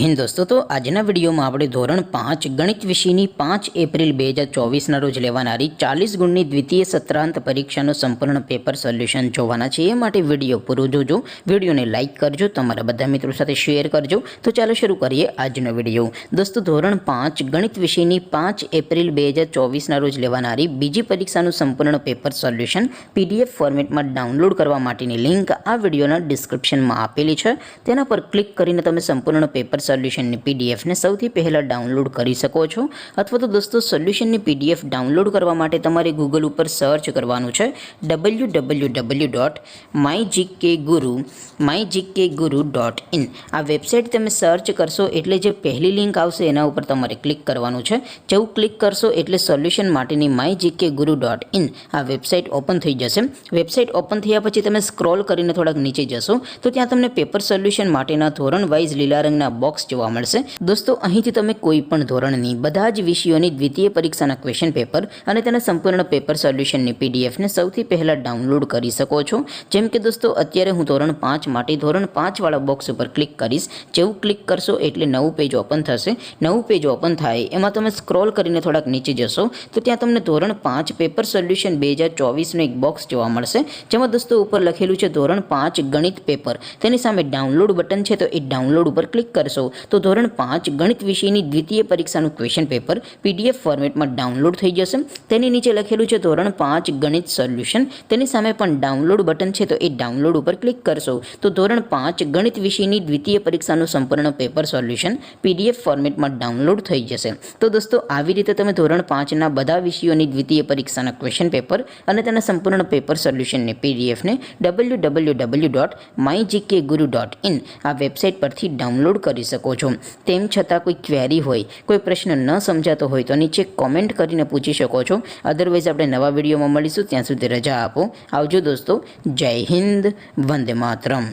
હિન્દ દોસ્તો, તો આજના વિડીયોમાં આપણે ધોરણ 5 ગણિત વિષયની 5 એપ્રિલ 2024ના રોજ લેવાનારી 40 ગુણની દ્વિતીય સત્રાંત પરીક્ષાનું સંપૂર્ણ પેપર સોલ્યુશન જોવાના છે। એ માટે વિડીયો પૂરો જોજો, વિડીયોને લાઇક કરજો, તમારા બધા મિત્રો સાથે શેર કરજો। તો ચાલો શરૂ કરીએ આજનો વિડીયો। દોસ્તો, ધોરણ 5 ગણિત વિષયની 5 એપ્રિલ 2024ના રોજ લેવાનારી બીજી પરીક્ષાનું સંપૂર્ણ પેપર સોલ્યુશન PDF ફોર્મેટમાં ડાઉનલોડ કરવા માટેની લિંક આ વિડીયોના ડિસ્ક્રિપ્શનમાં આપેલી છે। તેના પર ક્લિક કરીને તમે સંપૂર્ણ પેપર સોલ્યુશનની પીડીએફને સૌથી પહેલાં ડાઉનલોડ કરી શકો છો। અથવા તો દોસ્તો, સોલ્યુશનની પીડીએફ ડાઉનલોડ કરવા માટે તમારે ગૂગલ ઉપર સર્ચ કરવાનું છે www.mygkguru.in। આ વેબસાઇટ તમે સર્ચ કરશો એટલે જે પહેલી લિંક આવશે એના ઉપર તમારે ક્લિક કરવાનું છે। જેવું ક્લિક કરશો એટલે સોલ્યુશન માટેની mygkguru.in આ વેબસાઇટ ઓપન થઈ જશે। વેબસાઇટ ઓપન થયા પછી તમે સ્ક્રોલ કરીને થોડાક નીચે જશો તો ત્યાં તમને પેપર સોલ્યુશન માટેના ધોરણ વાઇઝ લીલા રંગના બોક્સ જોવા મળશે। દોસ્તો, અહીંથી તમે કોઈ પણ ધોરણની બધા જ વિષયોની દ્વિતીય પરીક્ષાના ક્વેશ્ચન પેપર અને તેના સંપૂર્ણ પેપર સોલ્યુશનની પીડીએફને સૌથી પહેલાં ડાઉનલોડ કરી શકો છો। જેમ કે દોસ્તો, અત્યારે હું ધોરણ 5 માટે ધોરણ 5 વાળા બોક્સ ઉપર ક્લિક કરીશ। જેવું ક્લિક કરશો એટલે નવું પેજ ઓપન થશે। નવું પેજ ઓપન થાય એમાં તમે સ્ક્રોલ કરીને થોડાક નીચે જશો તો ત્યાં તમને ધોરણ 5 પેપર સોલ્યુશન 2024નું એક બોક્સ જોવા મળશે, જેમાં દોસ્તો ઉપર લખેલું છે ધોરણ 5 ગણિત પેપર। તેની સામે ડાઉનલોડ બટન છે, તો એ ડાઉનલોડ ઉપર ક્લિક કરશો તો ધોરણ 5 ગણિત વિષયની દ્વિતીય પરીક્ષાનું ક્વેશ્ચન પેપર PDF ફોર્મેટમાં ડાઉનલોડ થઈ જશે। તેની નીચે લખેલું છે ધોરણ 5 ગણિત સોલ્યુશન, તેની સામે પણ ડાઉનલોડ બટન છે, તો એ ડાઉનલોડ ઉપર ક્લિક કરશો તો ધોરણ 5 ગણિત વિષયની દ્વિતીય પરીક્ષાનું સંપૂર્ણ પેપર સોલ્યુશન PDF ફોર્મેટમાં ડાઉનલોડ થઈ જશે। તો દોસ્તો, આવી રીતે તમે ધોરણ 5ના બધા વિષયોની દ્વિતીય પરીક્ષાના ક્વેશ્ચન પેપર અને તેના સંપૂર્ણ પેપર સોલ્યુશનની પીડીએફને www.mygkguru.in આ વેબસાઇટ પરથી ડાઉનલોડ કરી શકો છો। તેમ છતાં કોઈ ક્વેરી હોય, કોઈ પ્રશ્ન ન સમજાતો હોય તો નીચે કોમેન્ટ કરીને પૂછી શકો છો। અદરવાઇઝ આપણે નવા વિડીયોમાં મળીશું, ત્યાં સુધી રજા આપો। આવજો દોસ્તો, જય હિન્દ, વંદે માતરમ।